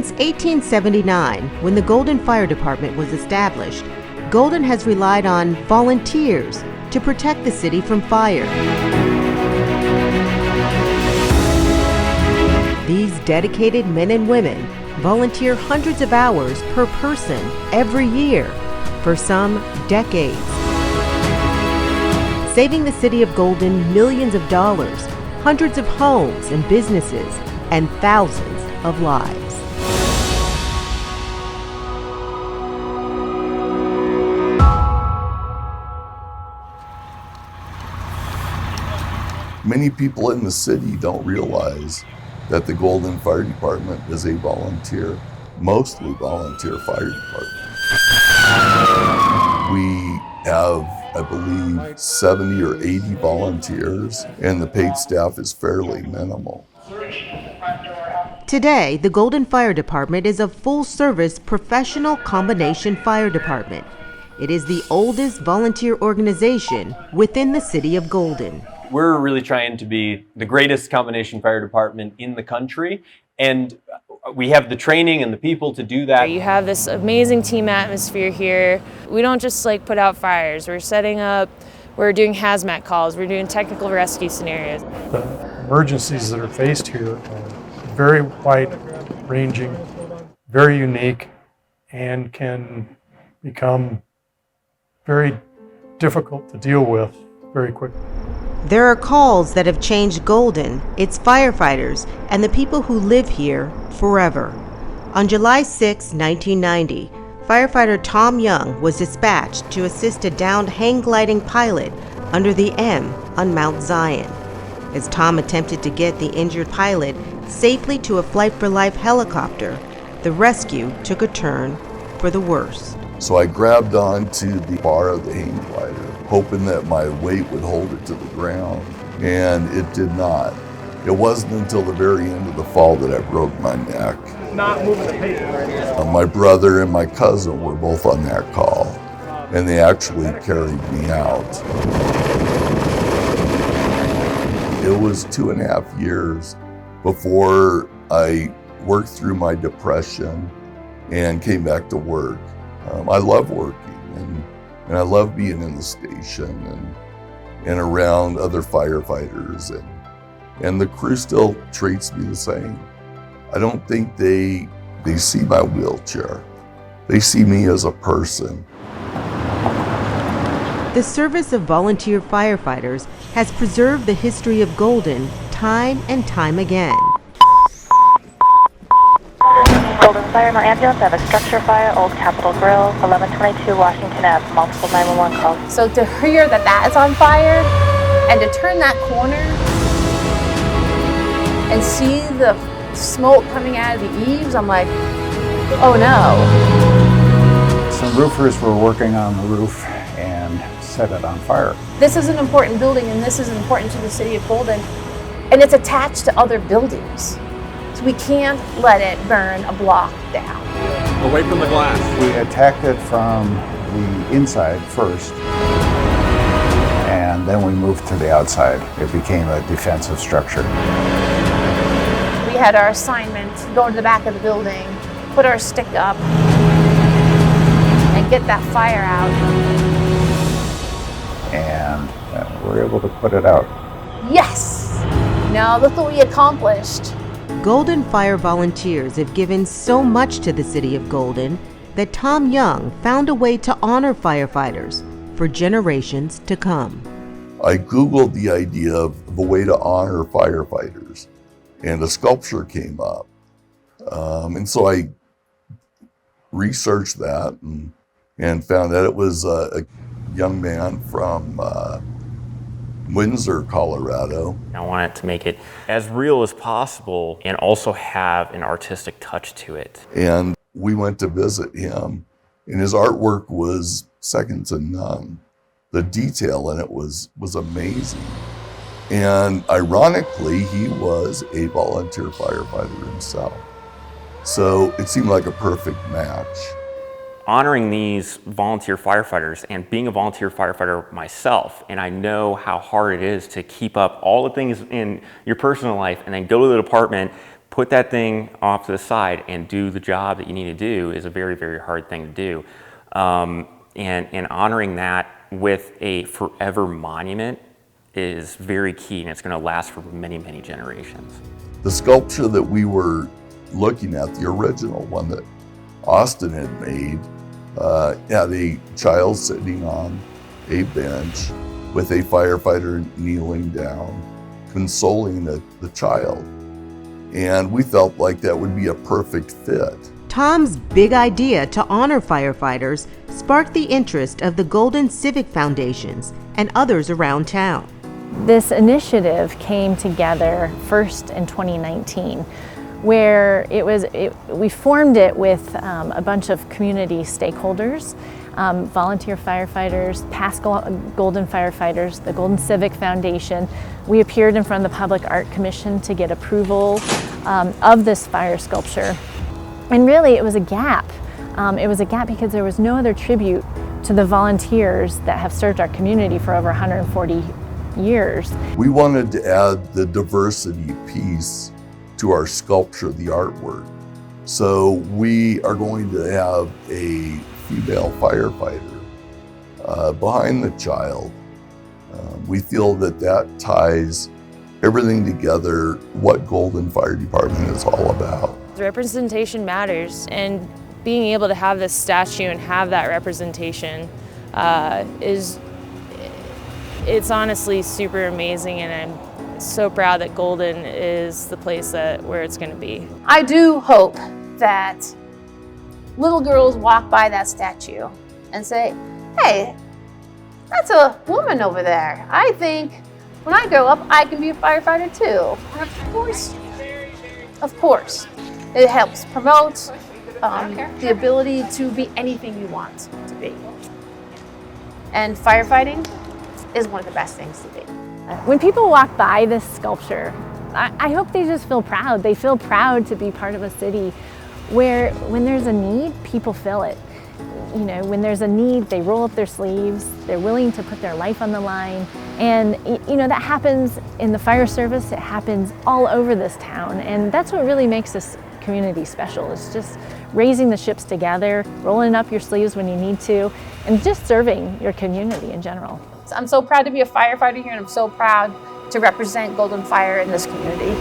Since 1879, when the Golden Fire Department was established, Golden has relied on volunteers to protect the city from fire. These dedicated men and women volunteer hundreds of hours per person every year for some decades, saving the city of Golden millions of dollars, hundreds of homes and businesses, and thousands of lives. Many people in the city don't realize that the Golden Fire Department is a mostly volunteer fire department. We have, I believe, 70 or 80 volunteers, and the paid staff is fairly minimal. Today, the Golden Fire Department is a full-service professional combination fire department. It is the oldest volunteer organization within the city of Golden. We're really trying to be the greatest combination fire department in the country, and we have the training and the people to do that. You have this amazing team atmosphere here. We don't just put out fires. We're setting up, we're doing hazmat calls, we're doing technical rescue scenarios. The emergencies that are faced here are very wide-ranging, very unique, and can become very difficult to deal with very quickly. There are calls that have changed Golden, its firefighters, and the people who live here forever. On July 6, 1990, firefighter Tom Young was dispatched to assist a downed hang gliding pilot under the M on Mount Zion. As Tom attempted to get the injured pilot safely to a Flight for Life helicopter, the rescue took a turn for the worst. So I grabbed onto the bar of the hang glider, hoping that my weight would hold it to the ground, and it did not. It wasn't until the very end of the fall that I broke my neck. Not moving the paper. My brother and my cousin were both on that call, and they actually carried me out. It was 2.5 years before I worked through my depression and came back to work. I love working, and I love being in the station and around other firefighters, and the crew still treats me the same. I don't think they see my wheelchair. They see me as a person. The service of volunteer firefighters has preserved the history of Golden time and time again. Golden Fire, no ambulance. I have a structure fire, Old Capitol Grill, 1122 Washington Ave, multiple 911 calls. So to hear that is on fire, and to turn that corner and see the smoke coming out of the eaves, I'm like, oh no. Some roofers were working on the roof and set it on fire. This is an important building, and this is important to the city of Golden, and it's attached to other buildings. So we can't let it burn a block down. Away from the glass. We attacked it from the inside first, and then we moved to the outside. It became a defensive structure. We had our assignment, go to the back of the building, put our stick up, and get that fire out. And we were able to put it out. Yes! Now look what we accomplished. Golden Fire volunteers have given so much to the city of Golden that Tom Young found a way to honor firefighters for generations to come. I Googled the idea of a way to honor firefighters, and a sculpture came up. And so I researched that and found that it was a young man from Windsor, Colorado. I wanted to make it as real as possible and also have an artistic touch to it. And we went to visit him, and his artwork was second to none. The detail in it was amazing. And ironically, he was a volunteer firefighter himself. So it seemed like a perfect match. Honoring these volunteer firefighters and being a volunteer firefighter myself, and I know how hard it is to keep up all the things in your personal life and then go to the department, put that thing off to the side and do the job that you need to do is a very, very hard thing to do. And honoring that with a forever monument is very key, and it's going to last for many, many generations. The sculpture that we were looking at, the original one that Austin had made, had a child sitting on a bench with a firefighter kneeling down, consoling the child. And we felt like that would be a perfect fit. Tom's big idea to honor firefighters sparked the interest of the Golden Civic Foundations and others around town. This initiative came together first in 2019, where we formed it with a bunch of community stakeholders, volunteer firefighters, past Golden firefighters, the Golden Civic Foundation. We appeared in front of the Public Art Commission to get approval of this fire sculpture. And really it was a gap. It was a gap because there was no other tribute to the volunteers that have served our community for over 140 years. We wanted to add the diversity piece to our sculpture, the artwork. So we are going to have a female firefighter behind the child. We feel that ties everything together, what Golden Fire Department is all about. The representation matters, and being able to have this statue and have that representation it's honestly super amazing, and I'm so proud that Golden is the place where it's going to be. I do hope that little girls walk by that statue and say, hey, that's a woman over there. I think when I grow up, I can be a firefighter too. And of course, it helps promote the ability to be anything you want to be. And firefighting is one of the best things to be. When people walk by this sculpture, I hope they just feel proud. They feel proud to be part of a city where when there's a need, people fill it. You know, when there's a need, they roll up their sleeves, they're willing to put their life on the line. And you know, that happens in the fire service, it happens all over this town. And that's what really makes this community special. It's just raising the ships together, rolling up your sleeves when you need to, and just serving your community in general. I'm so proud to be a firefighter here, and I'm so proud to represent Golden Fire in this community.